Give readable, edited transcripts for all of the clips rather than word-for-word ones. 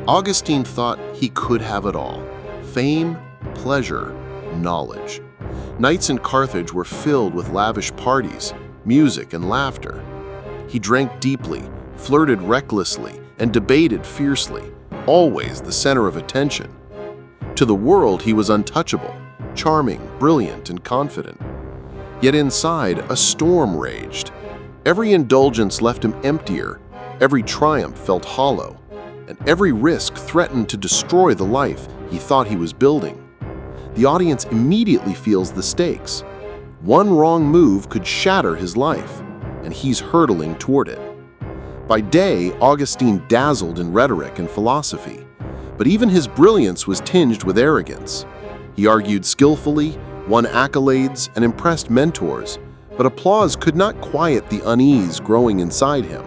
Augustine thought he could have it all: fame, pleasure, knowledge. Nights in Carthage were filled with lavish parties, music, and laughter. He drank deeply, flirted recklessly, and debated fiercely, always the center of attention. To the world, he was untouchable, charming, brilliant, and confident. Yet inside, a storm raged. Every indulgence left him emptier, every triumph felt hollow, and every risk threatened to destroy the life he thought he was building. The audience immediately feels the stakes. One wrong move could shatter his life, and he's hurtling toward it. By day, Augustine dazzled in rhetoric and philosophy, but even his brilliance was tinged with arrogance. He argued skillfully, won accolades, and impressed mentors, but applause could not quiet the unease growing inside him.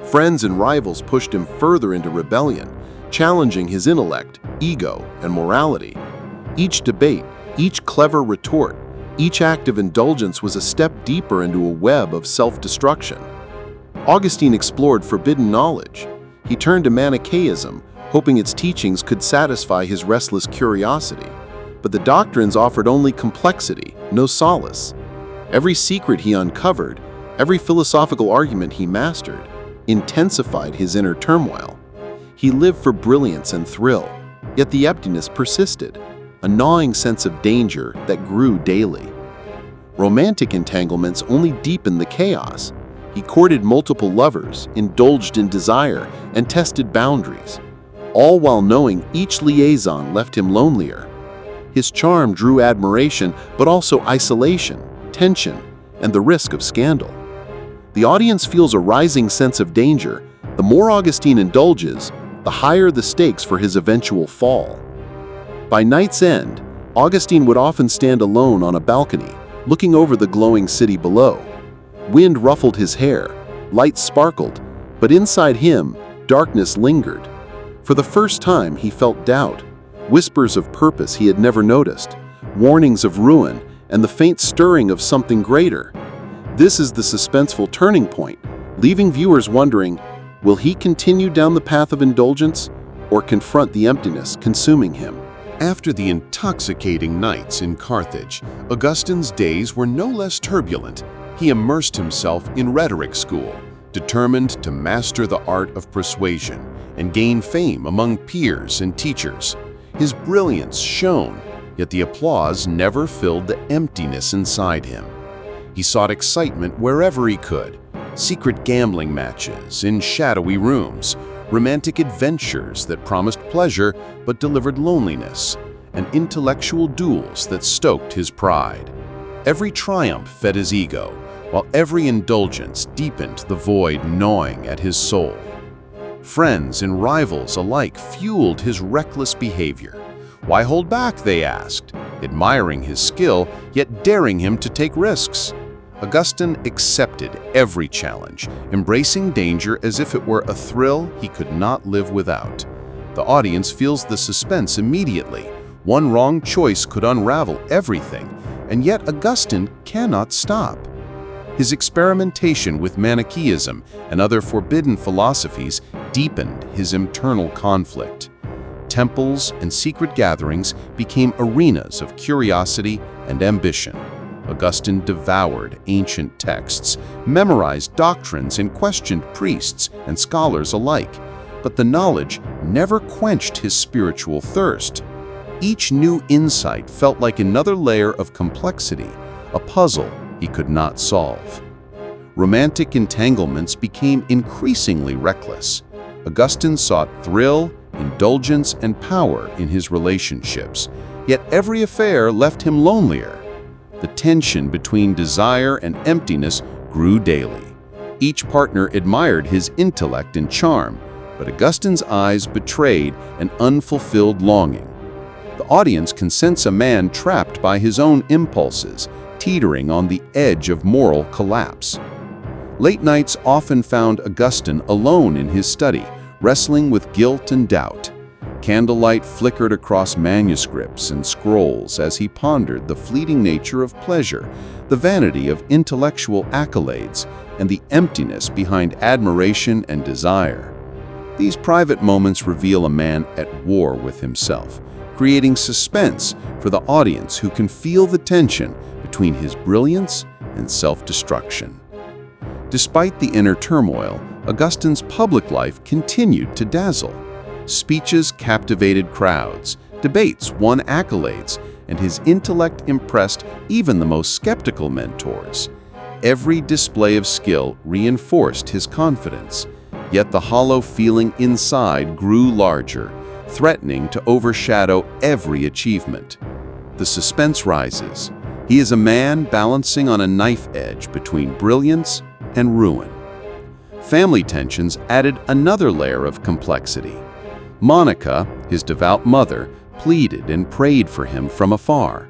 Friends and rivals pushed him further into rebellion, challenging his intellect, ego, and morality. Each debate, each clever retort, each act of indulgence was a step deeper into a web of self-destruction. Augustine explored forbidden knowledge. He turned to Manichaeism, hoping its teachings could satisfy his restless curiosity. But the doctrines offered only complexity, no solace. Every secret he uncovered, every philosophical argument he mastered, intensified his inner turmoil. He lived for brilliance and thrill, yet the emptiness persisted, a gnawing sense of danger that grew daily. Romantic entanglements only deepened the chaos. He courted multiple lovers, indulged in desire, and tested boundaries, all while knowing each liaison left him lonelier. His charm drew admiration, but also isolation, tension, and the risk of scandal. The audience feels a rising sense of danger. The more Augustine indulges, the higher the stakes for his eventual fall. By night's end, Augustine would often stand alone on a balcony, looking over the glowing city below. Wind ruffled his hair, lights sparkled, but inside him, darkness lingered. For the first time, he felt doubt, whispers of purpose he had never noticed, warnings of ruin, and the faint stirring of something greater. This is the suspenseful turning point, leaving viewers wondering, will he continue down the path of indulgence or confront the emptiness consuming him? After the intoxicating nights in Carthage, Augustine's days were no less turbulent. He immersed himself in rhetoric school, determined to master the art of persuasion and gain fame among peers and teachers. His brilliance shone, yet the applause never filled the emptiness inside him. He sought excitement wherever he could: secret gambling matches in shadowy rooms, romantic adventures that promised pleasure but delivered loneliness, and intellectual duels that stoked his pride. Every triumph fed his ego, while every indulgence deepened the void gnawing at his soul. Friends and rivals alike fueled his reckless behavior. Why hold back, they asked, admiring his skill, yet daring him to take risks. Augustine accepted every challenge, embracing danger as if it were a thrill he could not live without. The audience feels the suspense immediately. One wrong choice could unravel everything, and yet Augustine cannot stop. His experimentation with Manichaeism and other forbidden philosophies deepened his internal conflict. Temples and secret gatherings became arenas of curiosity and ambition. Augustine devoured ancient texts, memorized doctrines, and questioned priests and scholars alike, but the knowledge never quenched his spiritual thirst. Each new insight felt like another layer of complexity, a puzzle he could not solve. Romantic entanglements became increasingly reckless. Augustine sought thrill, indulgence, and power in his relationships, yet every affair left him lonelier. The tension between desire and emptiness grew daily. Each partner admired his intellect and charm, but Augustine's eyes betrayed an unfulfilled longing. The audience can sense a man trapped by his own impulses, teetering on the edge of moral collapse. Late nights often found Augustine alone in his study, wrestling with guilt and doubt. Candlelight flickered across manuscripts and scrolls as he pondered the fleeting nature of pleasure, the vanity of intellectual accolades, and the emptiness behind admiration and desire. These private moments reveal a man at war with himself, creating suspense for the audience who can feel the tension between his brilliance and self-destruction. Despite the inner turmoil, Augustine's public life continued to dazzle. Speeches captivated crowds, debates won accolades, and his intellect impressed even the most skeptical mentors. Every display of skill reinforced his confidence, yet the hollow feeling inside grew larger, threatening to overshadow every achievement. The suspense rises. He is a man balancing on a knife edge between brilliance and ruin. Family tensions added another layer of complexity. Monica, his devout mother, pleaded and prayed for him from afar.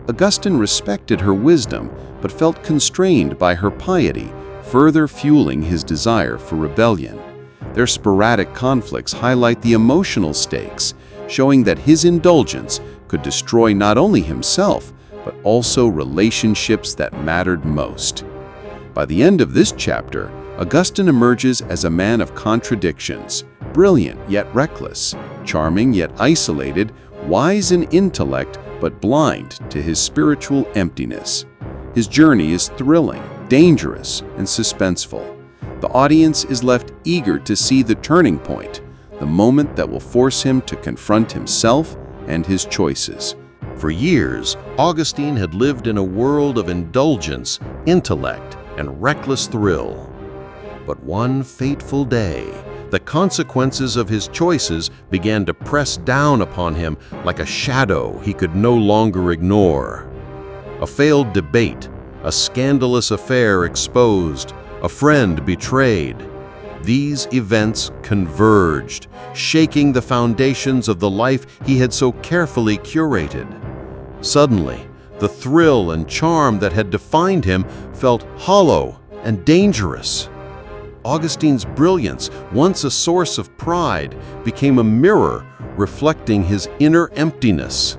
Augustine respected her wisdom, but felt constrained by her piety, further fueling his desire for rebellion. Their sporadic conflicts highlight the emotional stakes, showing that his indulgence could destroy not only himself, but also relationships that mattered most. By the end of this chapter, Augustine emerges as a man of contradictions, brilliant yet reckless, charming yet isolated, wise in intellect but blind to his spiritual emptiness. His journey is thrilling, dangerous, and suspenseful. The audience is left eager to see the turning point, the moment that will force him to confront himself and his choices. For years, Augustine had lived in a world of indulgence, intellect, and reckless thrill. But one fateful day, the consequences of his choices began to press down upon him like a shadow he could no longer ignore. A failed debate, a scandalous affair exposed, a friend betrayed. These events converged, shaking the foundations of the life he had so carefully curated. Suddenly, the thrill and charm that had defined him felt hollow and dangerous. Augustine's brilliance, once a source of pride, became a mirror reflecting his inner emptiness.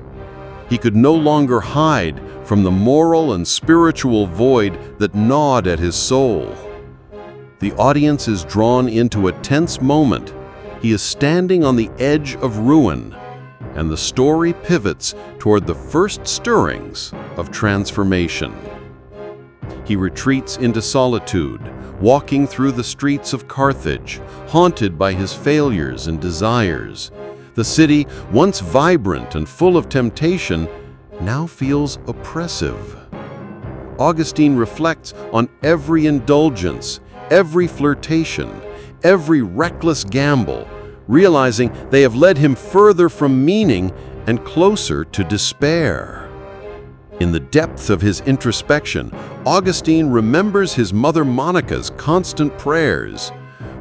He could no longer hide from the moral and spiritual void that gnawed at his soul. The audience is drawn into a tense moment. He is standing on the edge of ruin, and the story pivots toward the first stirrings of transformation. He retreats into solitude, walking through the streets of Carthage, haunted by his failures and desires. The city, once vibrant and full of temptation, now feels oppressive. Augustine reflects on every indulgence, every flirtation, every reckless gamble, realizing they have led him further from meaning and closer to despair. In the depth of his introspection, Augustine remembers his mother Monica's constant prayers.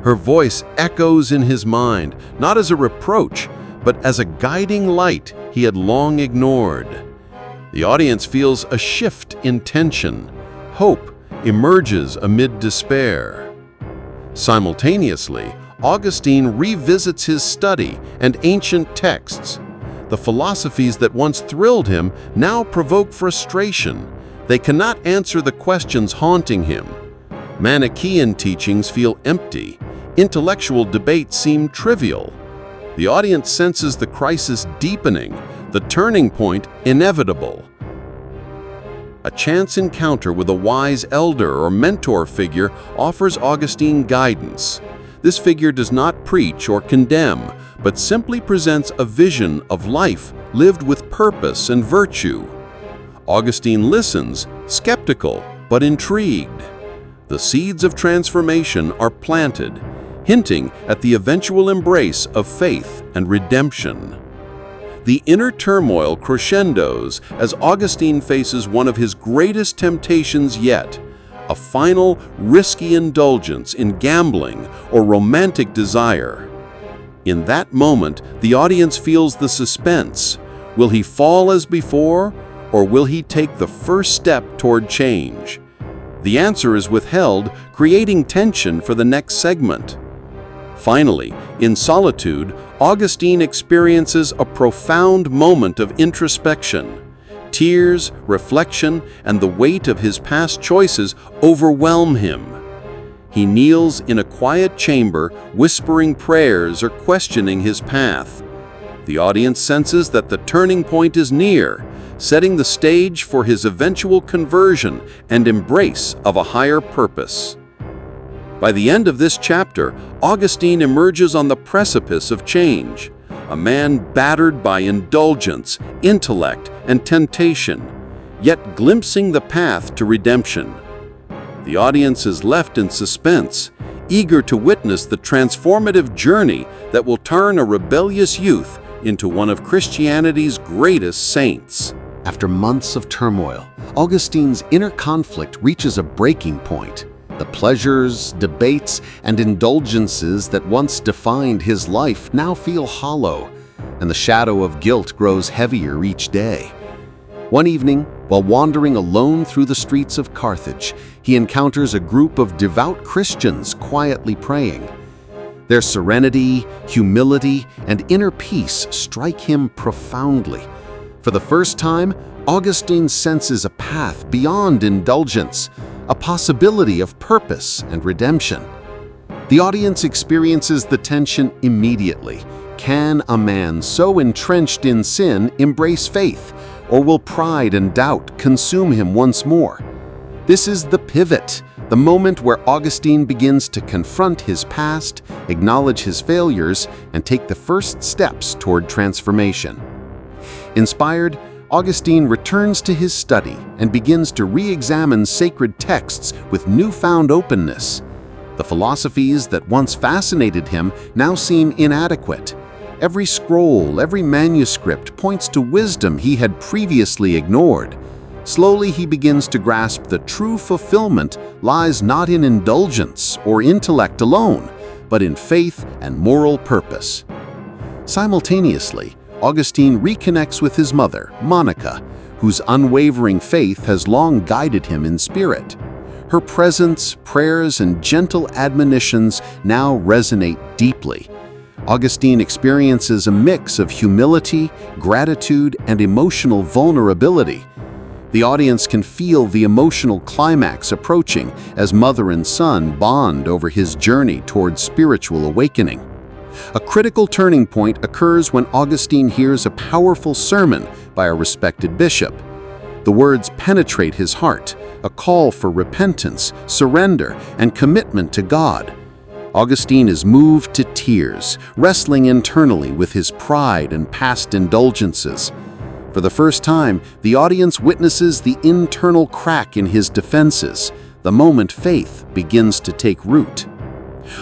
Her voice echoes in his mind, not as a reproach, but as a guiding light he had long ignored. The audience feels a shift in tension. Hope emerges amid despair. Simultaneously, Augustine revisits his study and ancient texts. The philosophies that once thrilled him now provoke frustration. They cannot answer the questions haunting him. Manichaean teachings feel empty. Intellectual debates seem trivial. The audience senses the crisis deepening, the turning point inevitable. A chance encounter with a wise elder or mentor figure offers Augustine guidance. This figure does not preach or condemn, but simply presents a vision of life lived with purpose and virtue. Augustine listens, skeptical but intrigued. The seeds of transformation are planted, hinting at the eventual embrace of faith and redemption. The inner turmoil crescendos as Augustine faces one of his greatest temptations yet, a final, risky indulgence in gambling or romantic desire. In that moment, the audience feels the suspense. Will he fall as before, or will he take the first step toward change? The answer is withheld, creating tension for the next segment. Finally, in solitude, Augustine experiences a profound moment of introspection. Tears, reflection, and the weight of his past choices overwhelm him. He kneels in a quiet chamber, whispering prayers or questioning his path. The audience senses that the turning point is near, setting the stage for his eventual conversion and embrace of a higher purpose. By the end of this chapter, Augustine emerges on the precipice of change, a man battered by indulgence, intellect, and temptation, yet glimpsing the path to redemption. The audience is left in suspense, eager to witness the transformative journey that will turn a rebellious youth into one of Christianity's greatest saints. After months of turmoil, Augustine's inner conflict reaches a breaking point. The pleasures, debates, and indulgences that once defined his life now feel hollow, and the shadow of guilt grows heavier each day. One evening, while wandering alone through the streets of Carthage, he encounters a group of devout Christians quietly praying. Their serenity, humility, and inner peace strike him profoundly. For the first time, Augustine senses a path beyond indulgence, a possibility of purpose and redemption. The audience experiences the tension immediately. Can a man so entrenched in sin embrace faith, or will pride and doubt consume him once more? This is the pivot, the moment where Augustine begins to confront his past, acknowledge his failures, and take the first steps toward transformation. Inspired, Augustine returns to his study and begins to re-examine sacred texts with newfound openness. The philosophies that once fascinated him now seem inadequate. Every scroll, every manuscript points to wisdom he had previously ignored. Slowly he begins to grasp the true fulfillment lies not in indulgence or intellect alone, but in faith and moral purpose. Simultaneously, Augustine reconnects with his mother, Monica, whose unwavering faith has long guided him in spirit. Her presence, prayers, and gentle admonitions now resonate deeply. Augustine experiences a mix of humility, gratitude, and emotional vulnerability. The audience can feel the emotional climax approaching as mother and son bond over his journey toward spiritual awakening. A critical turning point occurs when Augustine hears a powerful sermon by a respected bishop. The words penetrate his heart, a call for repentance, surrender, and commitment to God. Augustine is moved to tears, wrestling internally with his pride and past indulgences. For the first time, the audience witnesses the internal crack in his defenses, the moment faith begins to take root.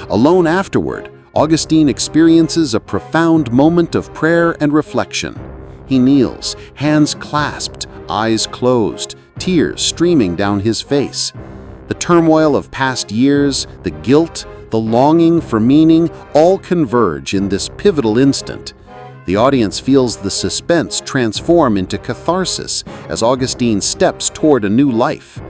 Alone afterward, Augustine experiences a profound moment of prayer and reflection. He kneels, hands clasped, eyes closed, tears streaming down his face. The turmoil of past years, the guilt, the longing for meaning all converge in this pivotal instant. The audience feels the suspense transform into catharsis as Augustine steps toward a new life.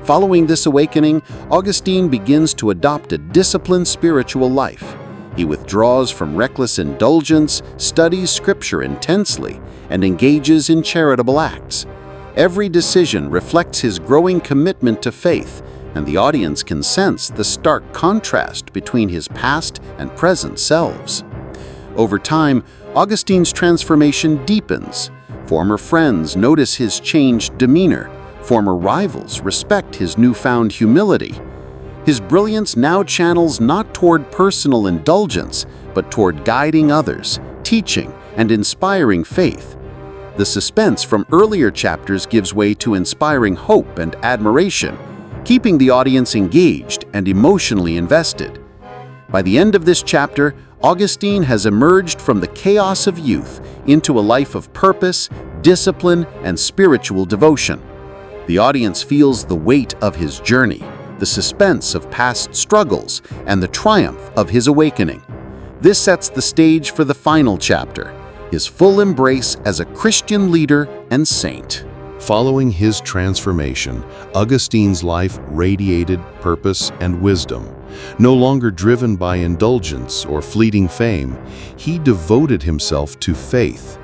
Following this awakening, Augustine begins to adopt a disciplined spiritual life. He withdraws from reckless indulgence, studies Scripture intensely, and engages in charitable acts. Every decision reflects his growing commitment to faith, and the audience can sense the stark contrast between his past and present selves. Over time, Augustine's transformation deepens. Former friends notice his changed demeanor. Former rivals respect his newfound humility. His brilliance now channels not toward personal indulgence, but toward guiding others, teaching, and inspiring faith. The suspense from earlier chapters gives way to inspiring hope and admiration, keeping the audience engaged and emotionally invested. By the end of this chapter, Augustine has emerged from the chaos of youth into a life of purpose, discipline, and spiritual devotion. The audience feels the weight of his journey, the suspense of past struggles, and the triumph of his awakening. This sets the stage for the final chapter, his full embrace as a Christian leader and saint. Following his transformation, Augustine's life radiated purpose and wisdom. No longer driven by indulgence or fleeting fame, he devoted himself to faith,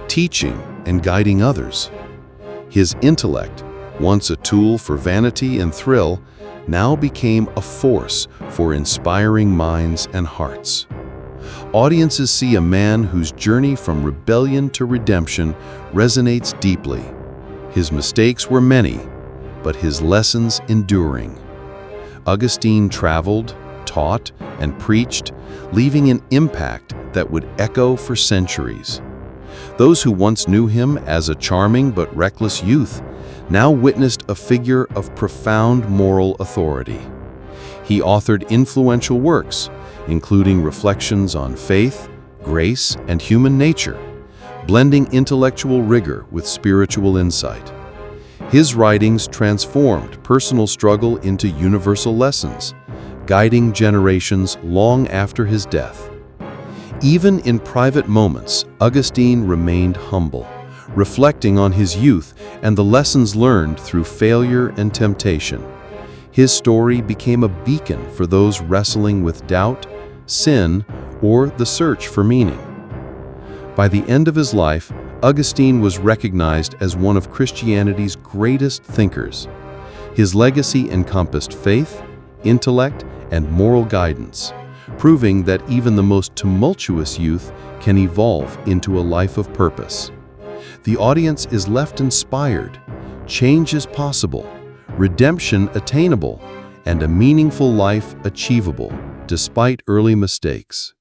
teaching, and guiding others. His intellect, once a tool for vanity and thrill, now became a force for inspiring minds and hearts. Audiences see a man whose journey from rebellion to redemption resonates deeply. His mistakes were many, but his lessons enduring. Augustine traveled, taught, and preached, leaving an impact that would echo for centuries. Those who once knew him as a charming but reckless youth now witnessed a figure of profound moral authority. He authored influential works, including reflections on faith, grace, and human nature, blending intellectual rigor with spiritual insight. His writings transformed personal struggle into universal lessons, guiding generations long after his death. Even in private moments, Augustine remained humble, reflecting on his youth and the lessons learned through failure and temptation. His story became a beacon for those wrestling with doubt, sin, or the search for meaning. By the end of his life, Augustine was recognized as one of Christianity's greatest thinkers. His legacy encompassed faith, intellect, and moral guidance, proving that even the most tumultuous youth can evolve into a life of purpose. The audience is left inspired, change is possible, redemption attainable, and a meaningful life achievable, despite early mistakes.